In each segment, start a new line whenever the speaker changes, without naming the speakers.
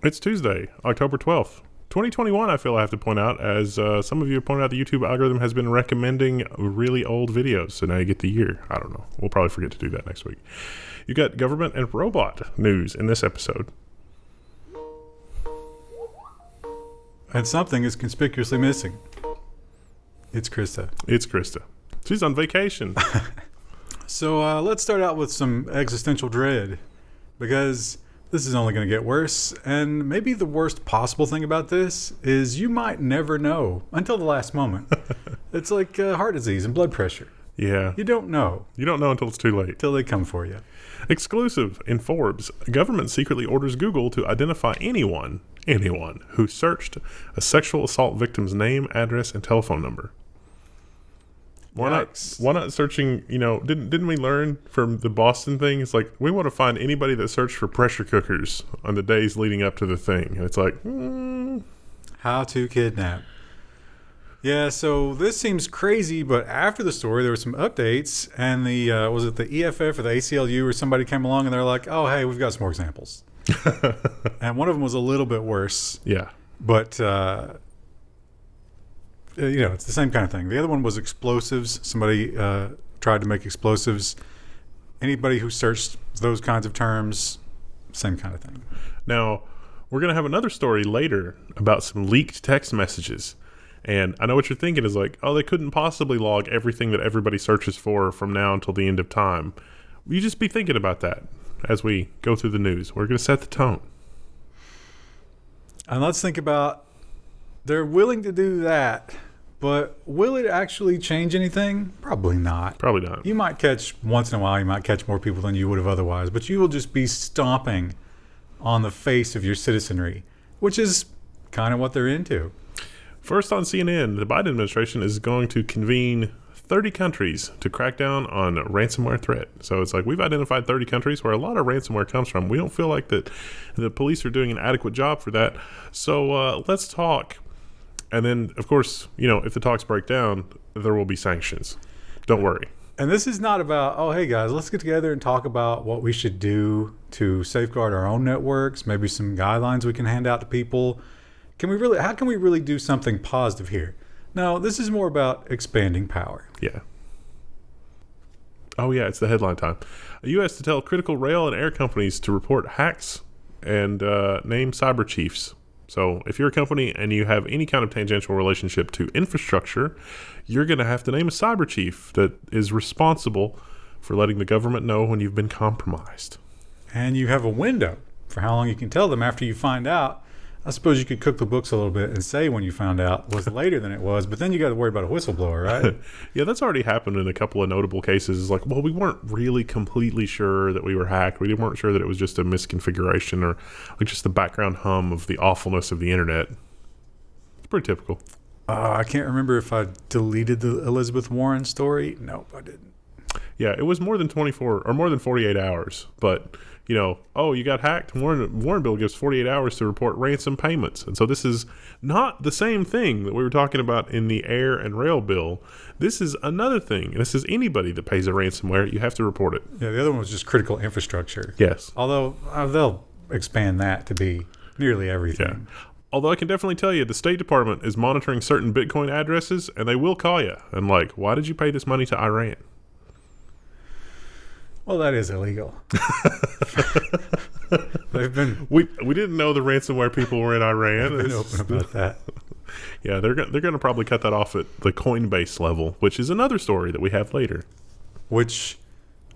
It's Tuesday, October 12th. 2021, I feel I have to point out, as some of you have pointed out, the YouTube algorithm has been recommending really old videos, so now you get the year. I don't know. We'll probably forget to do that next week. You got government and robot news in this episode.
And something is conspicuously missing. It's Krista.
It's Krista. She's on vacation.
So let's start out with some existential dread, because this is only going to get worse. And maybe the worst possible thing about this is you might never know until the last moment. It's like heart disease and blood pressure.
Yeah.
You don't know.
You don't know until it's too late.
Till they come for you.
Exclusive in Forbes. Government secretly orders Google to identify anyone who searched a sexual assault victim's name, address, and telephone number. Why not searching, didn't we learn from the Boston thing? It's like, we want to find anybody that searched for pressure cookers on the days leading up to the thing. And it's like,
How to kidnap. Yeah, so this seems crazy, but after the story, there were some updates, and was it the EFF or the ACLU or somebody came along, and they're like, oh, hey, we've got some more examples. And one of them was a little bit worse.
Yeah.
But, it's the same kind of thing. The other one was explosives. Somebody tried to make explosives. Anybody who searched those kinds of terms, same kind of thing.
Now, we're going to have another story later about some leaked text messages. And I know what you're thinking is like, oh, they couldn't possibly log everything that everybody searches for from now until the end of time. You just be thinking about that as we go through the news. We're going to set the tone.
And let's think about, they're willing to do that, but will it actually change anything? Probably not.
Probably not.
You might catch, once in a while, you might catch more people than you would have otherwise, but you will just be stomping on the face of your citizenry, which is kind of what they're into.
First on CNN, the Biden administration is going to convene 30 countries to crack down on ransomware threat. So it's like, we've identified 30 countries where a lot of ransomware comes from. We don't feel like that the police are doing an adequate job for that. So let's talk. And then, of course, if the talks break down, there will be sanctions. Don't worry.
And this is not about, oh, hey, guys, let's get together and talk about what we should do to safeguard our own networks, maybe some guidelines we can hand out to people. How can we really do something positive here? No, this is more about expanding power.
Yeah. Oh, yeah, it's the headline time. The U.S. to tell critical rail and air companies to report hacks and name cyber chiefs. So if you're a company and you have any kind of tangential relationship to infrastructure, you're going to have to name a cyber chief that is responsible for letting the government know when you've been compromised.
And you have a window for how long you can tell them after you find out. I suppose you could cook the books a little bit and say when you found out was later than it was, but then you got to worry about a whistleblower, right?
Yeah, that's already happened in a couple of notable cases. It's like, well, we weren't really completely sure that we were hacked. We weren't sure that it was just a misconfiguration or like just the background hum of the awfulness of the internet. It's pretty typical.
I can't remember if I deleted the Elizabeth Warren story. Nope, I didn't.
Yeah, it was more than 24 or more than 48 hours, but you got hacked. Warren bill gives 48 hours to report ransom payments. And so this is not the same thing that we were talking about in the air and rail bill. This is another thing. This is anybody that pays a ransomware, you have to report it.
Yeah, the other one was just critical infrastructure.
Yes.
Although they'll expand that to be nearly everything.
Yeah. Although I can definitely tell you the State Department is monitoring certain Bitcoin addresses, and they will call you. And like, why did you pay this money to Iran?
Well, that is illegal. They've been.
We didn't know the ransomware people were in Iran.
They've been open about that.
Yeah, they're going to probably cut that off at the Coinbase level, which is another story that we have later.
Which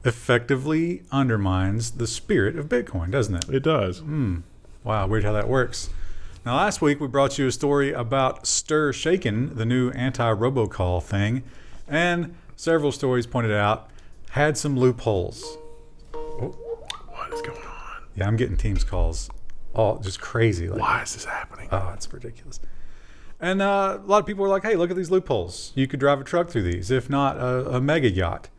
effectively undermines the spirit of Bitcoin, doesn't it?
It does.
Wow, weird how that works. Now, last week we brought you a story about Stir Shaken, the new anti-robocall thing, and several stories pointed out had some loopholes.
Oh. What is going on?
Yeah, I'm getting Teams calls. All just crazy.
Why is this happening?
Oh, it's ridiculous. And a lot of people were like, hey, look at these loopholes. You could drive a truck through these, if not a mega yacht.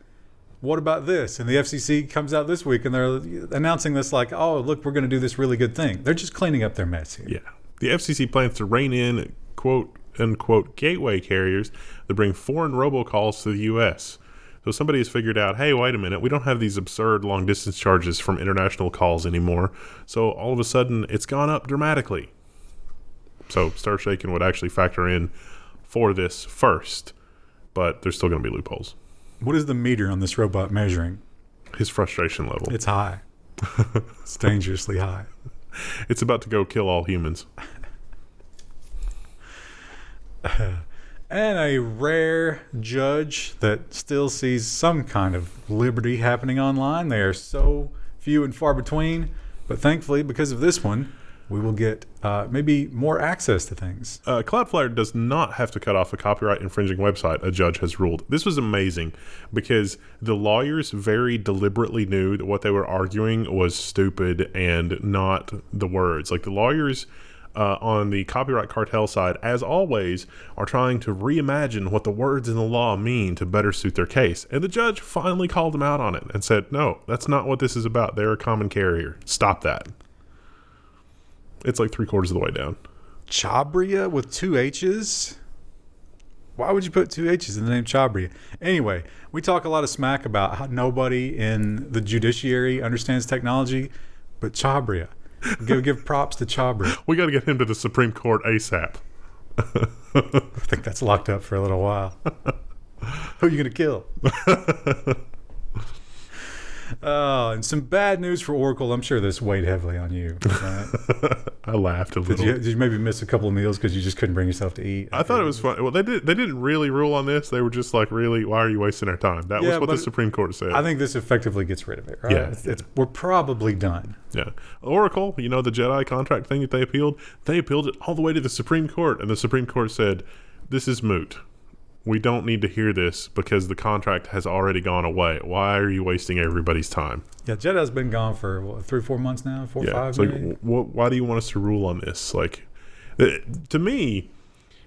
What about this? And the FCC comes out this week and they're announcing this like, oh, look, we're going to do this really good thing. They're just cleaning up their mess here.
Yeah. The FCC plans to rein in, quote unquote, gateway carriers that bring foreign robocalls to the U.S. So somebody has figured out, hey, wait a minute, we don't have these absurd long distance charges from international calls anymore. So all of a sudden, it's gone up dramatically. So Stir Shaken would actually factor in for this first, but there's still going to be loopholes.
What is the meter on this robot measuring?
His frustration level.
It's high. It's dangerously high.
It's about to go kill all humans.
And a rare judge that still sees some kind of liberty happening online. They are so few and far between. But thankfully, because of this one, we will get maybe more access to things.
Cloudflare does not have to cut off a copyright infringing website, a judge has ruled. This was amazing because the lawyers very deliberately knew that what they were arguing was stupid and not the words. Like the lawyers on the copyright cartel side, as always, are trying to reimagine what the words in the law mean to better suit their case. And the judge finally called them out on it and said, no, that's not what this is about. They're a common carrier. Stop that. It's like 3/4 of the way down.
Chabria with 2 H's? Why would you put 2 H's in the name Chabria? Anyway, we talk a lot of smack about how nobody in the judiciary understands technology, but Chabria. Give props to Chabria.
We got to get him to the Supreme Court ASAP.
I think that's locked up for a little while. Who are you going to kill? Oh, and some bad news for Oracle. I'm sure this weighed heavily on you. Right?
I laughed a little.
Did you maybe miss a couple of meals because you just couldn't bring yourself to eat?
I thought it was fun. Well, they didn't really rule on this. They were just like, really, why are you wasting our time? That was what the Supreme Court said.
I think this effectively gets rid of it, right?
Yeah.
We're probably done.
Yeah. Oracle, the JEDI contract thing that they appealed it all the way to the Supreme Court. And the Supreme Court said, this is moot. We don't need to hear this because the contract has already gone away. Why are you wasting everybody's time?
Yeah, JEDI's been gone for, 3 or 4 months now? 4 or 5 maybe?
Why do you want us to rule on this? Like, to me,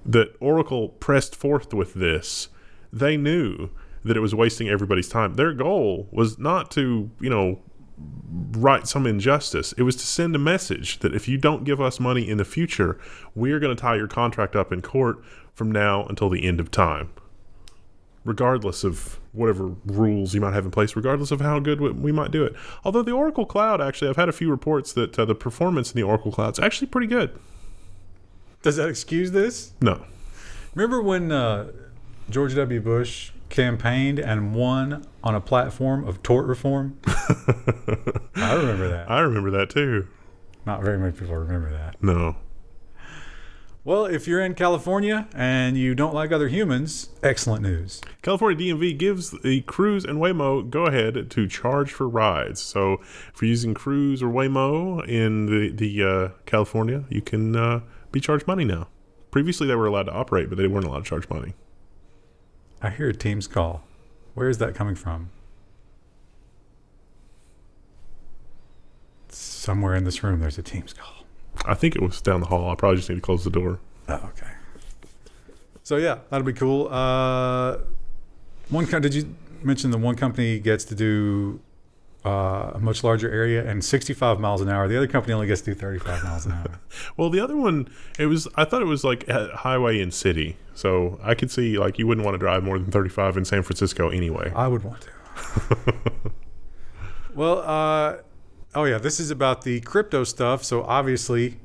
that Oracle pressed forth with this, they knew that it was wasting everybody's time. Their goal was not to, right some injustice. It was to send a message that if you don't give us money in the future, we're going to tie your contract up in court from now until the end of time, regardless of whatever rules you might have in place, regardless of how good we might do it. Although the Oracle Cloud, actually, I've had a few reports that the performance in the Oracle Cloud is actually pretty good.
Does that excuse this?
No.
Remember when George W. Bush campaigned and won on a platform of tort reform? I remember that.
I remember that too.
Not very many people remember that.
No.
Well, if you're in California and you don't like other humans, excellent news.
California DMV gives the Cruise and Waymo go-ahead to charge for rides. So if you're using Cruise or Waymo in the California, you can be charged money now. Previously, they were allowed to operate, but they weren't allowed to charge money.
I hear a Teams call. Where is that coming from? Somewhere in this room, there's a Teams call.
I think it was down the hall. I probably just need to close the door.
Oh, okay. So yeah, that'll be cool. Did you mention the one company gets to do a much larger area and 65 miles an hour? The other company only gets to do 35 miles an hour.
Well, the other one, I thought it was like a highway in city. So I could see like you wouldn't want to drive more than 35 in San Francisco anyway.
I would want to. Well, this is about the crypto stuff. So obviously,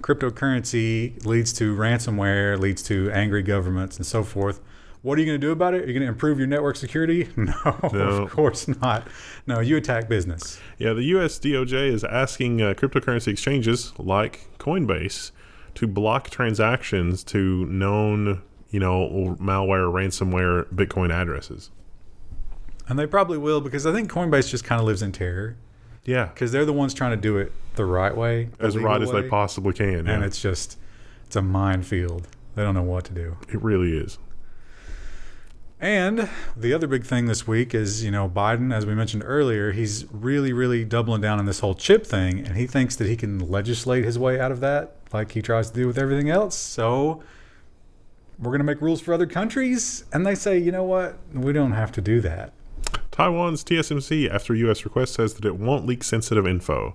cryptocurrency leads to ransomware, leads to angry governments and so forth. What are you going to do about it? Are you going to improve your network security? No, of course not. No, you attack business. Yeah,
the U.S. DOJ is asking cryptocurrency exchanges like Coinbase to block transactions to known, malware, ransomware, Bitcoin addresses.
And they probably will, because I think Coinbase just kind of lives in terror.
Yeah.
Because they're the ones trying to do it the right way.
As right as they possibly can.
And it's a minefield. They don't know what to do.
It really is.
And the other big thing this week is, Biden, as we mentioned earlier, he's really, really doubling down on this whole chip thing. And he thinks that he can legislate his way out of that like he tries to do with everything else. So we're going to make rules for other countries. And they say, you know what? We don't have to do that.
Taiwan's TSMC, after U.S. request, says that it won't leak sensitive info.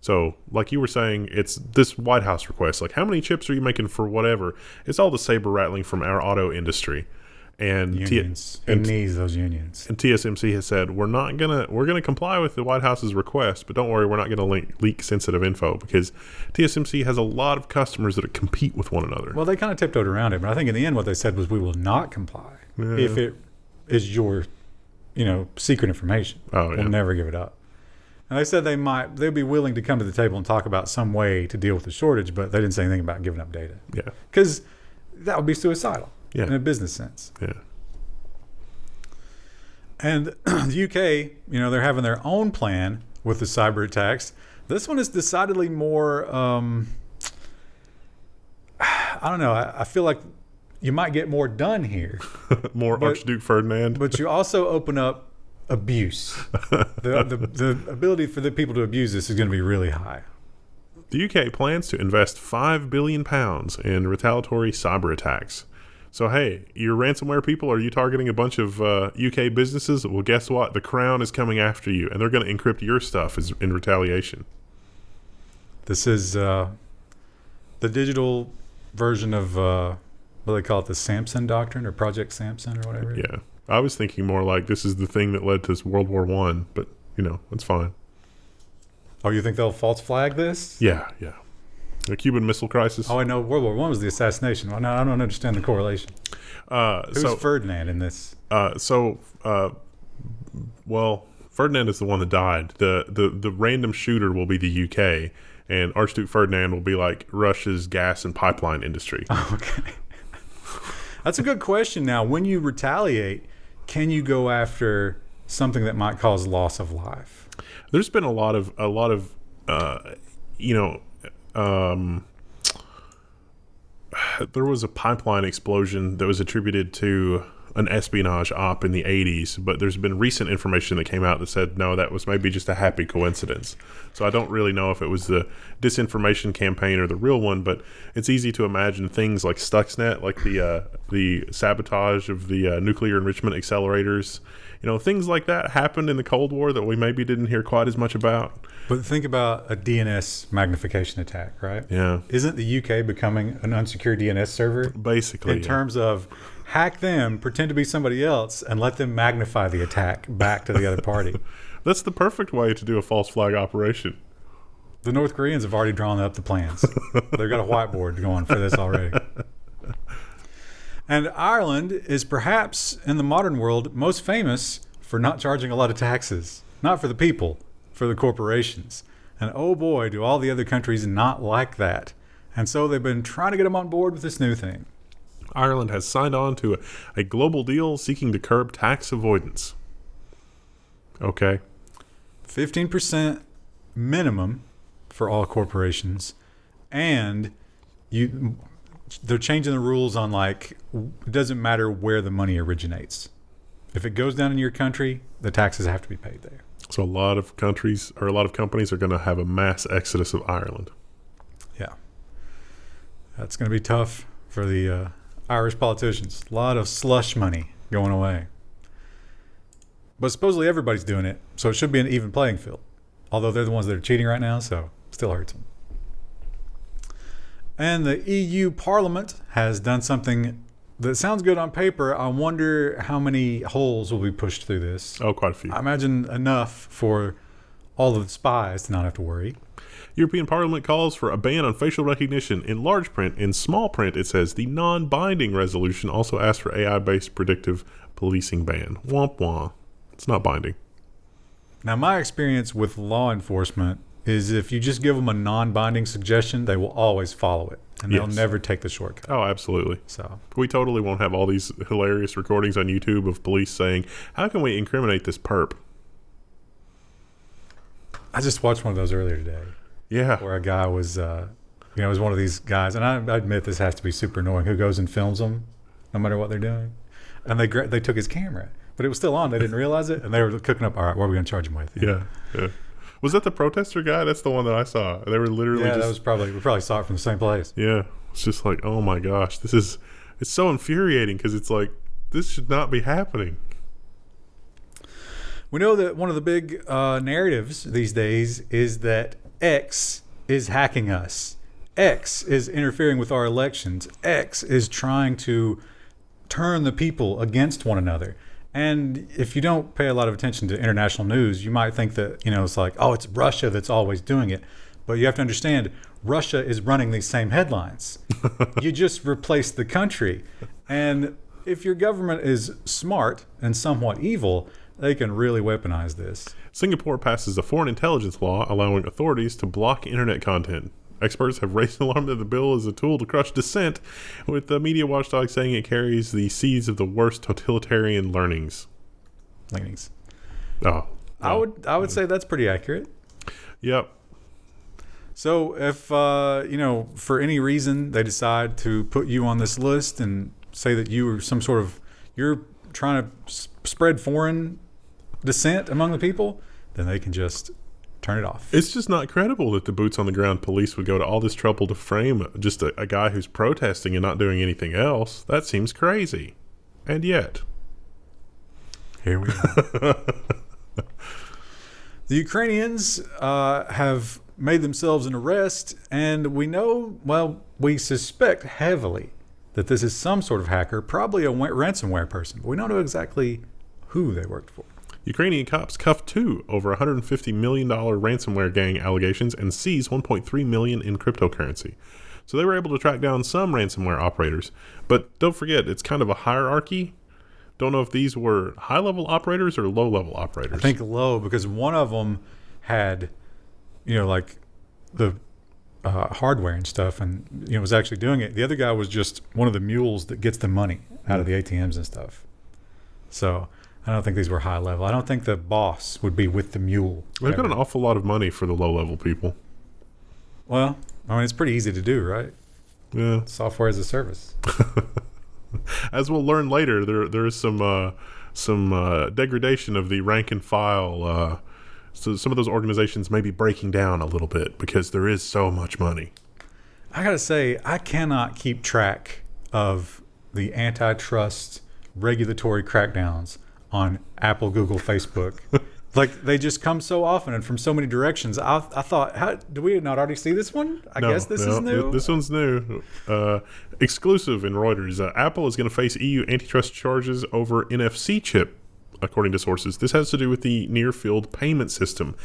So, like you were saying, it's this White House request. Like, how many chips are you making for whatever? It's all the saber rattling from our auto industry. And
unions. Who needs those unions?
And TSMC has said we're gonna comply with the White House's request, but don't worry, we're not gonna leak sensitive info because TSMC has a lot of customers that compete with one another.
Well, they kind of tiptoed around it, but I think in the end, what they said was we will not comply if it is your, secret information. We'll never give it up. And they said they'd be willing to come to the table and talk about some way to deal with the shortage, but they didn't say anything about giving up data.
Yeah,
because that would be suicidal.
Yeah.
In a business sense.
Yeah.
And the UK, they're having their own plan with the cyber attacks. This one is decidedly more, I don't know. I feel like you might get more done here.
Archduke Ferdinand.
But you also open up abuse. The ability for the people to abuse this is going to be really high.
The UK plans to invest £5 billion in retaliatory cyber attacks. So, hey, your ransomware people, are you targeting a bunch of UK businesses? Well, guess what? The Crown is coming after you, and they're going to encrypt your stuff in retaliation.
This is the digital version of, what do they call it, the Samson Doctrine or Project Samson or whatever?
Yeah. I was thinking more like this is the thing that led to World War I, but, it's fine.
Oh, you think they'll false flag this?
Yeah. The Cuban Missile Crisis.
Oh, I know. World War I was the assassination. Well, no, I don't understand the correlation. Who's Ferdinand in this?
Ferdinand is the one that died. The random shooter will be the UK, and Archduke Ferdinand will be like Russia's gas and pipeline industry.
Okay. That's a good question. Now, when you retaliate, can you go after something that might cause loss of life?
There's been a lot of there was a pipeline explosion that was attributed to an espionage op in the 80s, but there's been recent information that came out that said, no, that was maybe just a happy coincidence. So I don't really know if it was the disinformation campaign or the real one, but it's easy to imagine things like Stuxnet, like the sabotage of the nuclear enrichment accelerators. Things like that happened in the Cold War that we maybe didn't hear quite as much about.
But think about a DNS magnification attack, right?
Yeah.
Isn't the UK becoming an unsecured DNS server?
Basically.
In terms of hack them, pretend to be somebody else, and let them magnify the attack back to the other party.
That's the perfect way to do a false flag operation.
The North Koreans have already drawn up the plans. They've got a whiteboard going for this already. And Ireland is perhaps, in the modern world, most famous for not charging a lot of taxes. Not for the people, for the corporations. And oh boy, do all the other countries not like that. And so they've been trying to get them on board with this new thing.
Ireland has signed on to a global deal seeking to curb tax avoidance. Okay.
15% minimum for all corporations. And they're changing the rules on it doesn't matter where the money originates. If it goes down in your country, the taxes have to be paid there.
So a lot of companies are going to have a mass exodus of Ireland.
Yeah. That's going to be tough for the Irish politicians. A lot of slush money going away. But supposedly everybody's doing it, so it should be an even playing field. Although they're the ones that are cheating right now, so it still hurts them. And the EU Parliament has done something that sounds good on paper. I wonder how many holes will be pushed through this.
Oh, quite a few.
I imagine enough for all of the spies to not have to worry.
European Parliament calls for a ban on facial recognition in large print. In small print, it says the non-binding resolution also asks for AI-based predictive policing ban. Womp womp. It's not binding.
Now, my experience with law enforcement is if you just give them a non-binding suggestion, they will always follow it. And they'll never take the shortcut.
Oh, absolutely.
So
we totally won't have all these hilarious recordings on YouTube of police saying, how can we incriminate this perp?
I just watched one of those earlier today.
Yeah.
Where a guy was, was one of these guys, and I admit this has to be super annoying, who goes and films them no matter what they're doing. And they took his camera, but it was still on. They didn't realize it, and they were cooking up, all right, what are we going to charge him with?
Yeah. Was that the protester guy? That's the one that I saw. They were literally
that was we probably saw it from the same place.
Yeah. It's just like, oh my gosh, it's so infuriating because it's like, this should not be happening.
We know that one of the big narratives these days is that X is hacking us. X is interfering with our elections. X is trying to turn the people against one another. And if you don't pay a lot of attention to international news, you might think that, it's like, oh, it's Russia that's always doing it. But you have to understand, Russia is running these same headlines. You just replaced the country. And if your government is smart and somewhat evil, they can really weaponize this.
Singapore passes a foreign intelligence law allowing authorities to block internet content. Experts have raised alarm that the bill is a tool to crush dissent, with the media watchdog saying it carries the seeds of the worst totalitarian leanings. Oh,
I would say that's pretty accurate.
Yep.
So if for any reason they decide to put you on this list and say that you are you're trying to spread foreign dissent among the people, then they can just turn it off.
It's just not credible that the boots on the ground police would go to all this trouble to frame just a guy who's protesting and not doing anything else. That seems crazy. And yet,
here we are. The Ukrainians have made themselves an arrest, and we suspect heavily that this is some sort of hacker, probably a ransomware person, but we don't know exactly who they worked for.
Ukrainian cops cuffed two over $150 million ransomware gang allegations and seized $1.3 million in cryptocurrency. So they were able to track down some ransomware operators. But don't forget, it's kind of a hierarchy. Don't know if these were high-level operators or low-level operators.
I think low, because one of them had, like the hardware and stuff, and was actually doing it. The other guy was just one of the mules that gets the money out of the ATMs and stuff. So I don't think these were high level. I don't think the boss would be with the mule.
They've got an awful lot of money for the low-level people.
Well, it's pretty easy to do, right?
Yeah.
Software as a service.
As we'll learn later, there is some degradation of the rank and file. So some of those organizations may be breaking down a little bit because there is so much money.
I gotta say, I cannot keep track of the antitrust regulatory crackdowns on Apple, Google, Facebook. Like, they just come so often and from so many directions. I thought, do we not already see this one? I guess this is new.
This one's new. Exclusive in Reuters. Apple is going to face EU antitrust charges over NFC chip, according to sources. This has to do with the near-field payment system.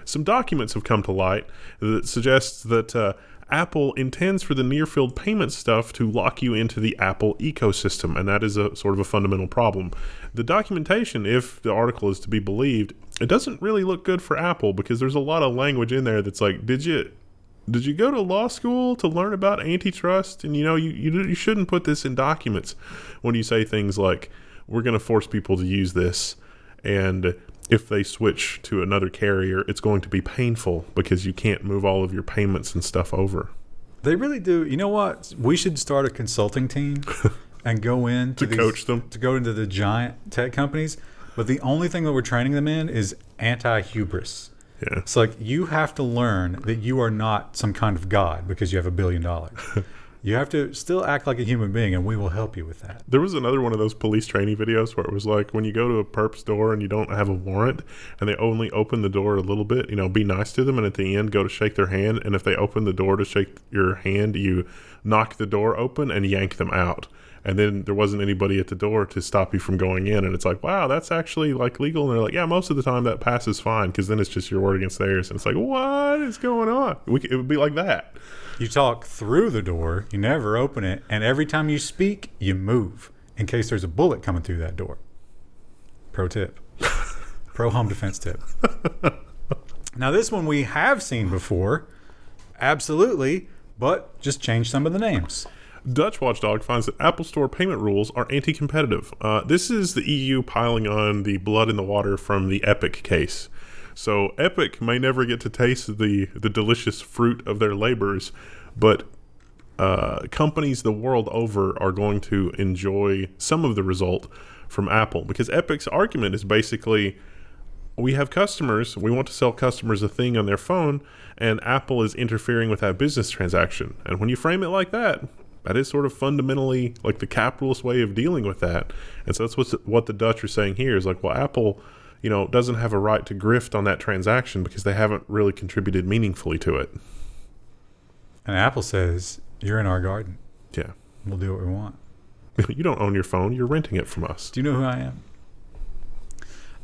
Some documents have come to light that suggests that Apple intends for the near-field payment stuff to lock you into the Apple ecosystem, and that is a sort of a fundamental problem. The documentation, if the article is to be believed, it doesn't really look good for Apple because there's a lot of language in there that's like, did you go to law school to learn about antitrust? And you shouldn't put this in documents when you say things like, we're going to force people to use this, and if they switch to another carrier, it's going to be painful because you can't move all of your payments and stuff over.
They really do. You know what? We should start a consulting team and go in to
coach them,
to go into the giant tech companies. But the only thing that we're training them in is anti-hubris.
Yeah.
It's like, you have to learn that you are not some kind of god because you have $1 billion. You have to still act like a human being, and we will help you with that.
There was another one of those police training videos where it was like, when you go to a perp's door and you don't have a warrant and they only open the door a little bit, be nice to them, and at the end go to shake their hand, and if they open the door to shake your hand, you knock the door open and yank them out. And then there wasn't anybody at the door to stop you from going in. And it's like, wow, that's actually like legal. And they're like, yeah, most of the time that passes fine because then it's just your word against theirs. And it's like, what is going on? It would be like that.
You talk through the door, you never open it. And every time you speak, you move in case there's a bullet coming through that door. Pro tip. Pro home defense tip. Now, this one we have seen before. Absolutely. But just change some of the names.
Dutch watchdog finds that Apple Store payment rules are anti-competitive. This is the EU piling on the blood in the water from the Epic case. So Epic may never get to taste the delicious fruit of their labors, but companies the world over are going to enjoy some of the result from Apple. Because Epic's argument is basically, we have customers, we want to sell customers a thing on their phone, and Apple is interfering with that business transaction. And when you frame it like that, that is sort of fundamentally like the capitalist way of dealing with that. And so that's what the Dutch are saying here is like, well, Apple, doesn't have a right to grift on that transaction because they haven't really contributed meaningfully to it.
And Apple says, you're in our garden.
Yeah.
We'll do what we want.
You don't own your phone. You're renting it from us.
Do you know who I am?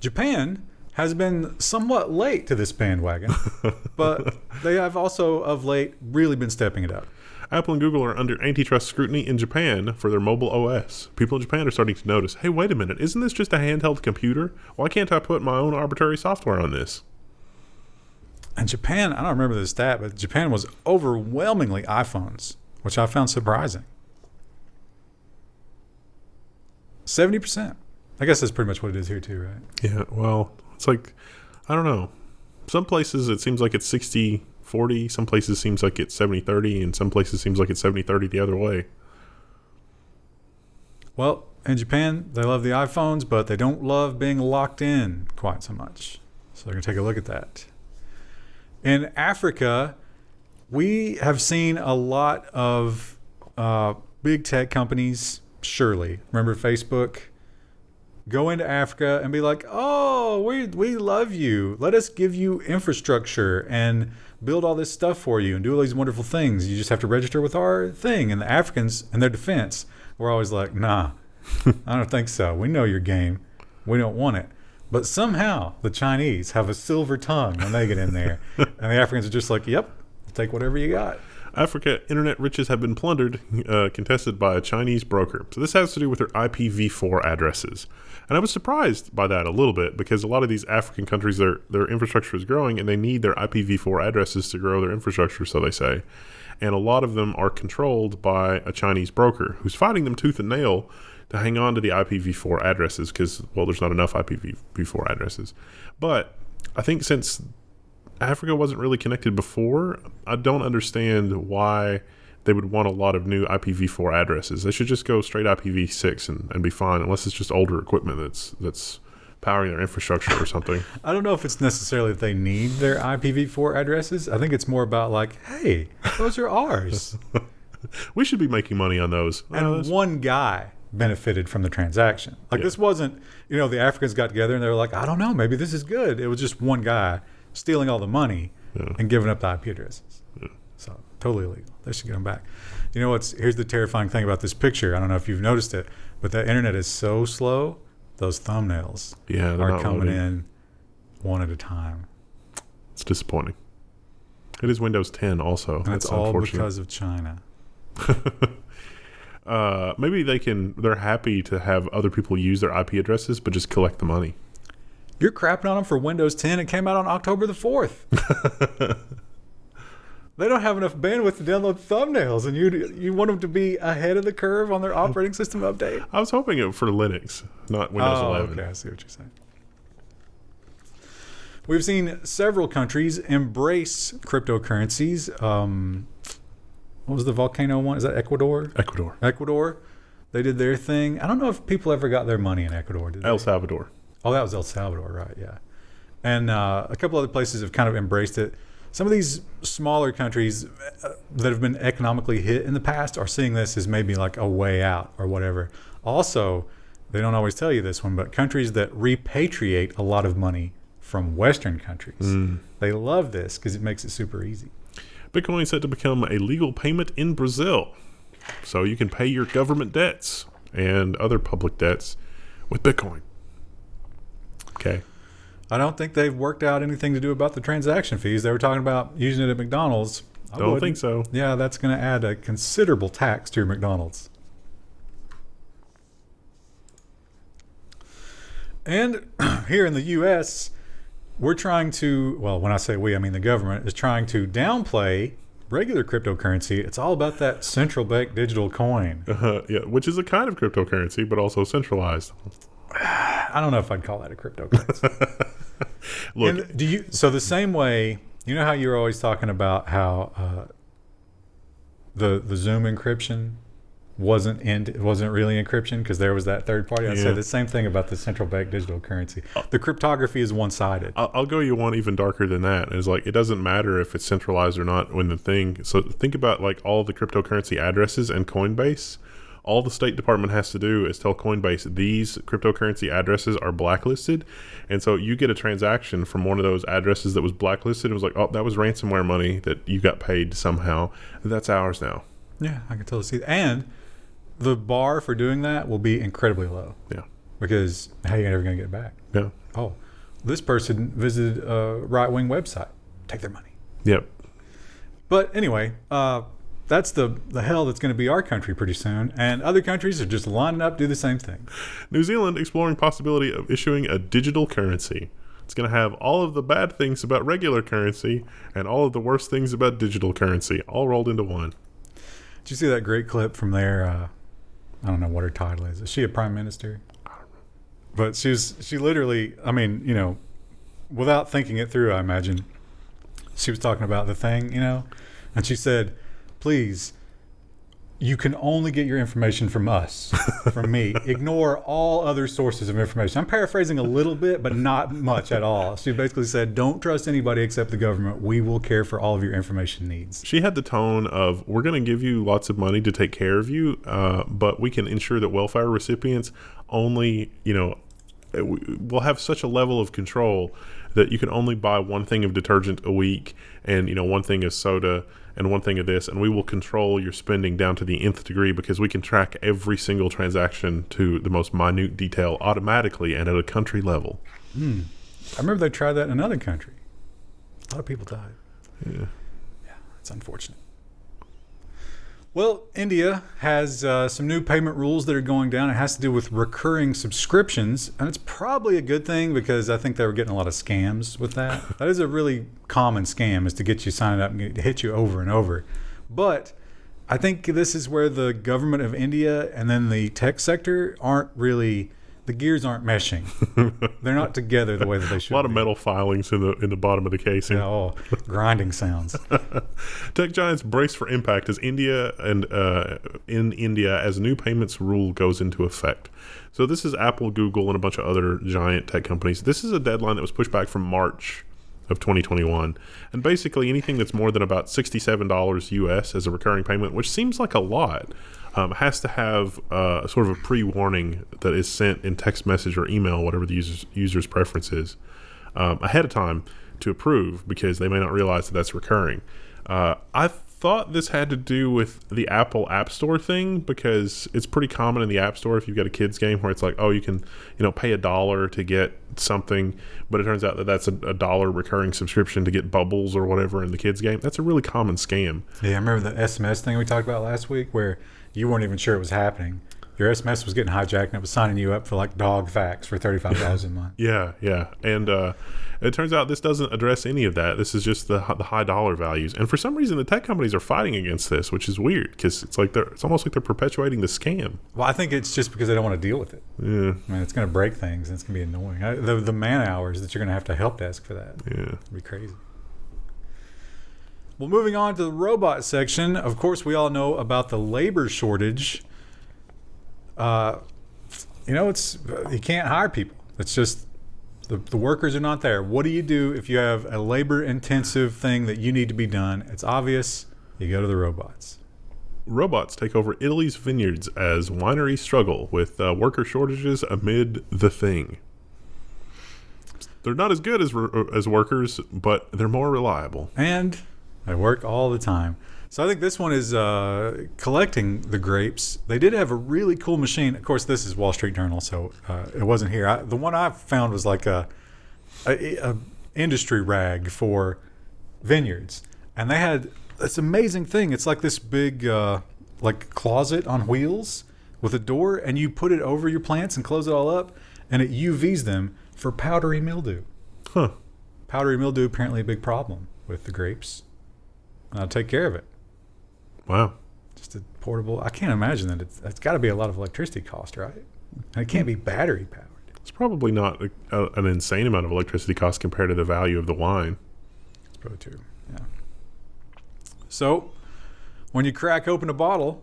Japan has been somewhat late to this bandwagon, but they have also of late really been stepping it up.
Apple and Google are under antitrust scrutiny in Japan for their mobile OS. People in Japan are starting to notice, hey, wait a minute, isn't this just a handheld computer? Why can't I put my own arbitrary software on this?
And Japan, I don't remember the stat, but Japan was overwhelmingly iPhones, which I found surprising. 70%. I guess that's pretty much what it is here too, right?
Yeah, well, it's like, I don't know. Some places it seems like it's 60-40. Some places seems like it's 70-30. And some places seems like it's 70-30 the other way.
Well, in Japan, they love the iPhones, but they don't love being locked in quite so much. So they're going to take a look at that. In Africa, we have seen a lot of big tech companies, surely. Remember Facebook? Go into Africa and be like, oh, we love you. Let us give you infrastructure and build all this stuff for you and do all these wonderful things. You just have to register with our thing. And the Africans, in their defense, were always like, nah, I don't think so. We know your game. We don't want it. But somehow the Chinese have a silver tongue when they get in there. And the Africans are just like, yep, take whatever you got.
Africa internet riches have been plundered, contested by a Chinese broker. So this has to do with their IPv4 addresses. And I was surprised by that a little bit because a lot of these African countries, their infrastructure is growing and they need their IPv4 addresses to grow their infrastructure, so they say. And a lot of them are controlled by a Chinese broker who's fighting them tooth and nail to hang on to the IPv4 addresses because, well, there's not enough IPv4 addresses. But I think since Africa wasn't really connected before, I don't understand why they would want a lot of new IPv4 addresses. They should just go straight IPv6 and be fine, unless it's just older equipment that's powering their infrastructure or something.
I don't know if it's necessarily that they need their IPv4 addresses. I think it's more about like, hey, those are ours.
We should be making money on those.
And one guy benefited from the transaction. Like this wasn't, the Africans got together and they were like, I don't know, maybe this is good. It was just one guy stealing all the money and giving up the IP addresses. Yeah. So totally illegal. They should get them back. Here's the terrifying thing about this picture. I don't know if you've noticed it, but the internet is so slow. Those thumbnails are coming in one at a time.
It's disappointing. It is Windows 10 also.
And it's all because of China.
Maybe they're happy to have other people use their IP addresses, but just collect the money.
You're crapping on them for Windows 10. It came out on October the 4th. They don't have enough bandwidth to download thumbnails, and you want them to be ahead of the curve on their operating system update?
I was hoping it for Linux, not Windows 11.
Okay, I see what you're saying. We've seen several countries embrace cryptocurrencies. What was the volcano one? Is that Ecuador? Ecuador. They did their thing. I don't know if people ever got their money in Ecuador, did they?
El Salvador.
Oh, that was El Salvador, right, yeah. And a couple other places have kind of embraced it. Some of these smaller countries that have been economically hit in the past are seeing this as maybe like a way out or whatever. Also, they don't always tell you this one, but countries that repatriate a lot of money from Western countries, they love this because it makes it super easy.
Bitcoin is set to become a legal payment in Brazil. So you can pay your government debts and other public debts with Bitcoin. Okay.
I don't think they've worked out anything to do about the transaction fees. They were talking about using it at McDonald's.
I don't think so.
Yeah, that's going to add a considerable tax to your McDonald's. And here in the U.S., we're trying to, well, when I say we, I mean the government is trying to downplay regular cryptocurrency. It's all about that central bank digital coin.
Yeah, which is a kind of cryptocurrency, but also centralized.
I don't know if I'd call that a cryptocurrency.
Look,
so the same way, you know how you were always talking about how the Zoom encryption wasn't really encryption because there was that third party. I'd say the same thing about the central bank digital currency. The cryptography is one-sided.
I'll go you one even darker than that. It's like it doesn't matter if it's centralized or not when the thing. So think about like all the cryptocurrency addresses and Coinbase. All the State Department has to do is tell Coinbase these cryptocurrency addresses are blacklisted. And so you get a transaction from one of those addresses that was blacklisted. It was like, oh, that was ransomware money that you got paid somehow. That's ours now.
Yeah, I can totally see that. And the bar for doing that will be incredibly low.
Yeah.
Because how are you ever going to get it back?
Yeah.
Oh, this person visited a right-wing website. Take their money.
Yep.
But anyway, that's the hell that's going to be our country pretty soon. And other countries are just lining up to do the same thing.
New Zealand exploring possibility of issuing a digital currency. It's going to have all of the bad things about regular currency and all of the worst things about digital currency all rolled into one.
Did you see that great clip from there? I don't know what her title is. Is she a prime minister?
I don't know.
But she literally, I mean, you know, without thinking it through, I imagine, she was talking about the thing, you know, and she said, please, you can only get your information from us, from me. Ignore all other sources of information. I'm paraphrasing a little bit, but not much at all. She basically said, don't trust anybody except the government. We will care for all of your information needs.
She had the tone of, we're going to give you lots of money to take care of you, but we can ensure that welfare recipients only, you know, will have such a level of control that you can only buy one thing of detergent a week and, you know, one thing of soda and one thing of this, and we will control your spending down to the nth degree because we can track every single transaction to the most minute detail automatically and at a country level.
I remember they tried that in another country. A lot of people died.
Yeah,
it's unfortunate. Well, India has some new payment rules that are going down. It has to do with recurring subscriptions, and it's probably a good thing because I think they were getting a lot of scams with that. That is a really common scam, is to get you signed up and to hit you over and over. But I think this is where the government of India and then the tech sector aren't really, the gears aren't meshing. They're not together the way that they should be.
A lot of metal filings in the bottom of the casing.
Yeah, oh, grinding sounds.
Tech giants brace for impact as India and in India as new payments rule goes into effect. So this is Apple, Google, and a bunch of other giant tech companies. This is a deadline that was pushed back from March of 2021. And basically anything that's more than about $67 US as a recurring payment, which seems like a lot, has to have sort of a pre-warning that is sent in text message or email, whatever the user's preference is, ahead of time to approve, because they may not realize that that's recurring. I thought this had to do with the Apple App Store thing, because it's pretty common in the App Store if you've got a kids game where it's like, oh, you can, you know, pay $1 to get something, but it turns out that that's $1 recurring subscription to get bubbles or whatever in the kids game. That's a really common scam.
Yeah, I remember the SMS thing we talked about last week where you weren't even sure it was happening. Your SMS was getting hijacked and it was signing you up for like dog facts for $35 a month. Yeah.
And it turns out this doesn't address any of that. This is just the high dollar values. And for some reason, the tech companies are fighting against this, which is weird because it's almost like they're perpetuating the scam.
Well, I think it's just because they don't want to deal with it.
Yeah.
I mean, it's going to break things and it's going to be annoying. The man hours that you're going to have help desk for that.
Yeah.
It'd be crazy. Well, moving on to the robot section. Of course, we all know about the labor shortage. You know, you can't hire people. It's just the workers are not there. What do you do if you have a labor-intensive thing that you need to be done? It's obvious. You go to the robots.
Robots take over Italy's vineyards as wineries struggle with worker shortages amid the thing. They're not as good as workers, but they're more reliable.
And they work all the time. So I think this one is collecting the grapes. They did have a really cool machine. Of course, this is Wall Street Journal, so it wasn't here. The one I found was like a industry rag for vineyards. And they had this amazing thing. It's like this big like closet on wheels with a door, and you put it over your plants and close it all up, and it UVs them for powdery mildew.
Huh.
Powdery mildew, apparently a big problem with the grapes. And I'll take care of it.
Wow.
Just a portable. I can't imagine that it's got to be a lot of electricity cost, right? And it can't be battery powered.
It's probably not an insane amount of electricity cost compared to the value of the wine.
It's probably true. Yeah. So, when you crack open a bottle,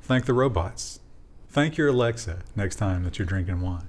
thank the robots. Thank your Alexa next time that you're drinking wine.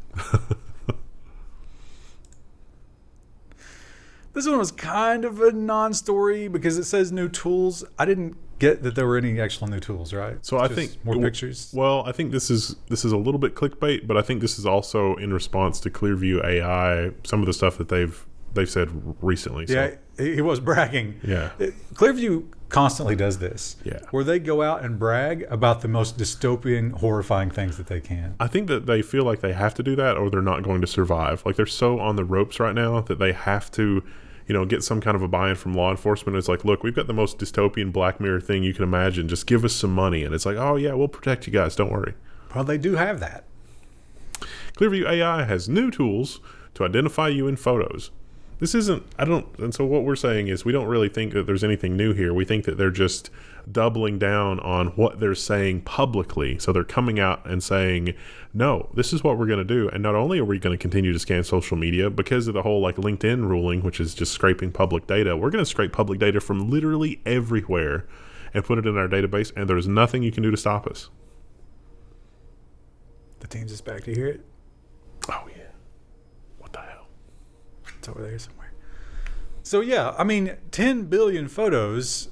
This one was kind of a non-story because it says new tools. I didn't get that there were any actual new tools, right?
So I think
more pictures.
Well, I think this is a little bit clickbait, but I think this is also in response to Clearview AI, some of the stuff that they've they've said recently. So.
Yeah, he was bragging.
Yeah.
Clearview constantly does this.
Yeah.
Where they go out and brag about the most dystopian, horrifying things that they can.
I think that they feel like they have to do that or they're not going to survive. Like they're so on the ropes right now that they have to, get some kind of a buy-in from law enforcement. It's like, look, we've got the most dystopian Black Mirror thing you can imagine. Just give us some money. And it's like, oh, yeah, we'll protect you guys. Don't worry.
Well, they do have that.
Clearview AI has new tools to identify you in photos. This isn't, and so what we're saying is we don't really think that there's anything new here. We think that they're just doubling down on what they're saying publicly. So they're coming out and saying, no, this is what we're going to do. And not only are we going to continue to scan social media because of the whole LinkedIn ruling, which is just scraping public data, we're going to scrape public data from literally everywhere and put it in our database. And there's nothing you can do to stop us.
The team's just back to hear it.
Oh, yeah. What the hell?
It's over there somewhere. So, yeah, 10 billion photos.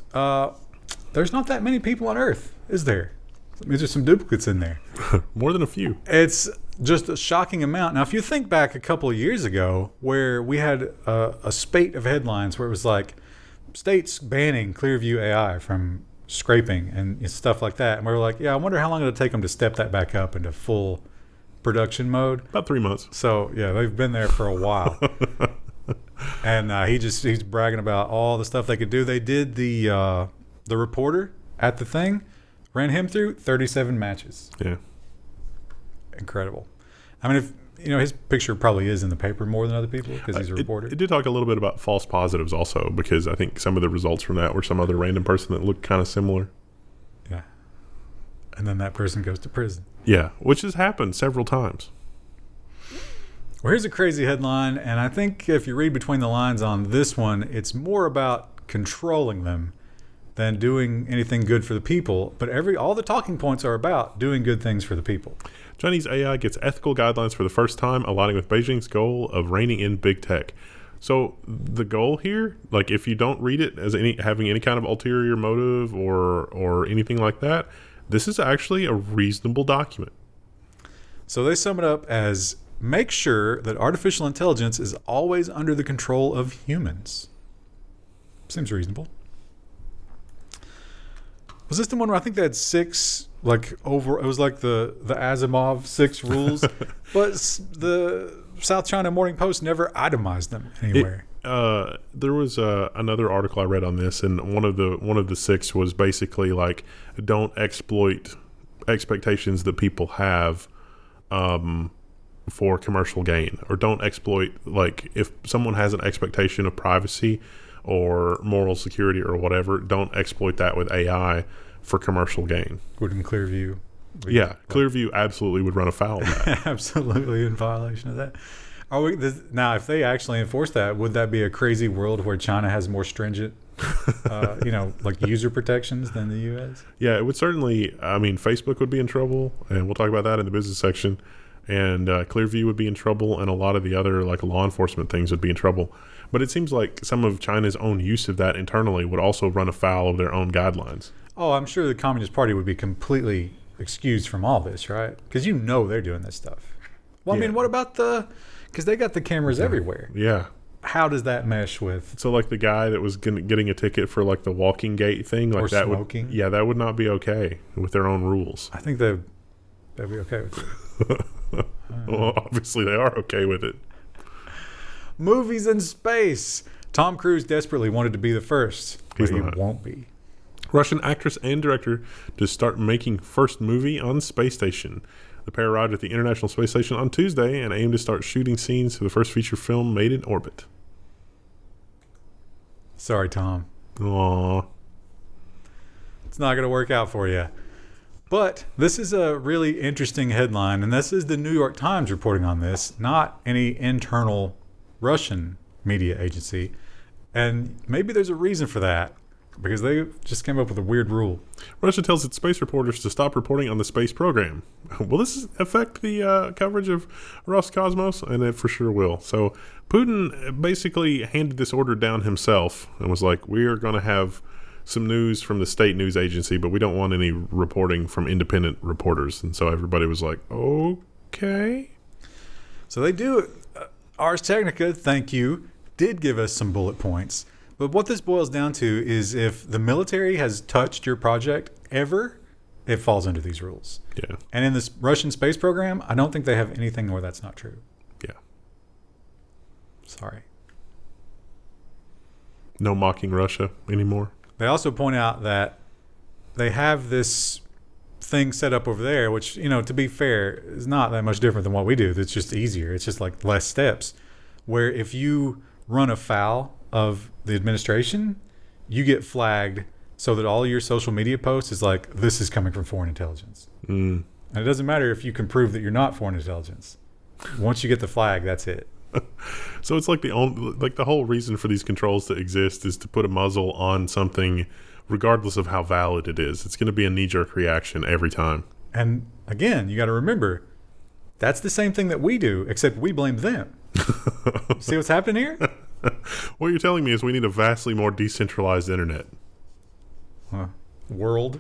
There's not that many people on Earth, is there? There's some duplicates in there.
More than a few.
It's just a shocking amount. Now, if you think back a couple of years ago where we had a spate of headlines where it was like states banning Clearview AI from scraping and stuff like that. And we were like, yeah, I wonder how long it'll take them to step that back up into full production mode.
About 3 months.
So, yeah, they've been there for a while. And he's bragging about all the stuff they could do. They did the reporter at the thing, ran him through 37 matches.
Yeah.
Incredible. If his picture probably is in the paper more than other people because he's a reporter.
It did talk a little bit about false positives also, because I think some of the results from that were some other random person that looked kind of similar.
Yeah. And then that person goes to prison.
Yeah, which has happened several times.
Well, here's a crazy headline, and I think if you read between the lines on this one, it's more about controlling them than doing anything good for the people. But all the talking points are about doing good things for the people.
Chinese AI gets ethical guidelines for the first time, aligning with Beijing's goal of reining in big tech. So the goal here, if you don't read it as having any kind of ulterior motive or anything like that, this is actually a reasonable document.
So they sum it up as make sure that artificial intelligence is always under the control of humans. Seems reasonable. Was this the one where I think they had 6, it was like the Asimov 6 rules, but the South China Morning Post never itemized them anywhere.
There was another article I read on this, and one of the 6 was basically don't exploit expectations that people have for commercial gain, or don't exploit, if someone has an expectation of privacy or moral security or whatever, don't exploit that with AI for commercial gain.
Wouldn't Clearview?
Clearview absolutely would run afoul of that.
Absolutely in violation of that. Now, if they actually enforce that, would that be a crazy world where China has more stringent, user protections than the U.S.?
Yeah, it would certainly. Facebook would be in trouble, and we'll talk about that in the business section. And Clearview would be in trouble, and a lot of the other law enforcement things would be in trouble. But it seems like some of China's own use of that internally would also run afoul of their own guidelines.
Oh, I'm sure the Communist Party would be completely excused from all this, right? Because they're doing this stuff. Well,
yeah.
What about because they got the cameras everywhere.
Yeah.
How does that mesh with?
So the guy that was getting a ticket for the walking gate thing,
or
that
smoking?
That would not be okay with their own rules.
I think they'd be okay with it.
Well, obviously they are okay with it.
Movies in space. Tom Cruise desperately wanted to be the first, but he won't be.
Russian actress and director to start making first movie on space station. The pair arrived at the International Space Station on Tuesday and aim to start shooting scenes for the first feature film made in orbit.
Sorry, Tom.
Aww.
It's not going to work out for you. But this is a really interesting headline, and this is the New York Times reporting on this, not any internal Russian media agency. And maybe there's a reason for that, because they just came up with a weird rule.
Russia tells its space reporters to stop reporting on the space program. Will this affect the coverage of Roscosmos? And it for sure will. So Putin basically handed this order down himself and was like, we are going to have some news from the state news agency, but we don't want any reporting from independent reporters. And so everybody was like, okay. So they do it.
Ars Technica, thank you, did give us some bullet points. But what this boils down to is if the military has touched your project ever, it falls under these rules.
Yeah.
And in this Russian space program, I don't think they have anything where that's not true.
Yeah.
Sorry.
No mocking Russia anymore.
They also point out that they have this thing set up over there, which, to be fair, is not that much different than what we do. It's just easier. It's just like less steps. Where if you run afoul of the administration, you get flagged so that all your social media posts is like, this is coming from foreign intelligence. And it doesn't matter if you can prove that you're not foreign intelligence. Once you get the flag, that's it.
So it's like the whole reason for these controls to exist is to put a muzzle on something regardless of how valid it is. It's going to be a knee-jerk reaction every time.
And again, you got to remember, that's the same thing that we do, except we blame them. See what's happening here?
What you're telling me is we need a vastly more decentralized internet.
World,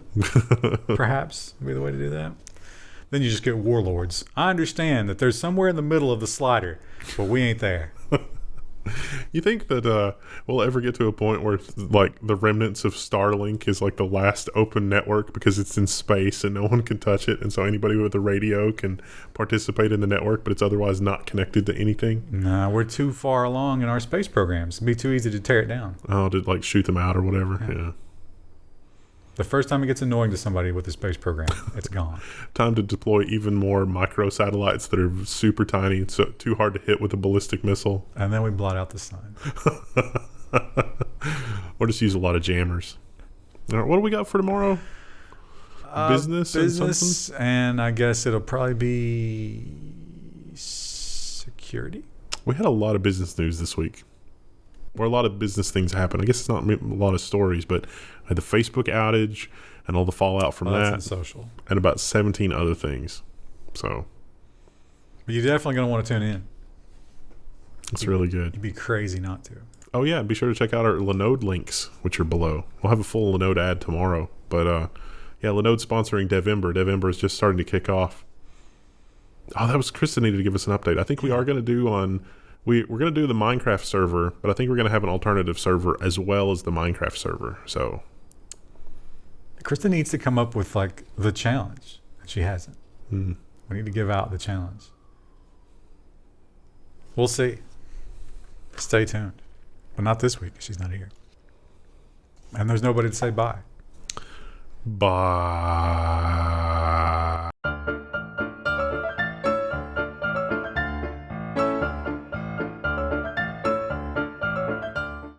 perhaps, would be the way to do that. Then you just get warlords. I understand that there's somewhere in the middle of the slider, but we ain't there.
You think that we'll ever get to a point where like the remnants of Starlink is like the last open network because it's in space and no one can touch it, and so anybody with a radio can participate in the network, but it's otherwise not connected to anything?
Nah, we're too far along in our space programs. It'd be too easy to tear it down.
Oh, to like shoot them out or whatever. Yeah.
The first time it gets annoying to somebody with the space program, it's gone.
Time to deploy even more micro satellites that are super tiny. It's too hard to hit with a ballistic missile.
And then we blot out the sun.
Or just use a lot of jammers. All right, what do we got for tomorrow? Business and something?
And I guess it'll probably be security.
We had a lot of business news this week. Where a lot of business things happen. I guess it's not a lot of stories, but I had the Facebook outage and all the fallout from that.
That's social.
And about 17 other things. So.
But you're definitely going to want to tune in.
It's really good.
You'd be crazy not to.
Oh, yeah. And be sure to check out our Linode links, which are below. We'll have a full Linode ad tomorrow. But, yeah, Linode's sponsoring Devember. Devember is just starting to kick off. Oh, that was Krista needed to give us an update. I think we are going to do on... We're going to do the Minecraft server, but I think we're going to have an alternative server as well as the Minecraft server. So,
Krista needs to come up with like the challenge, and she hasn't. We need to give out the challenge. We'll see. Stay tuned, but not this week. She's not here, and there's nobody to say bye.
Bye.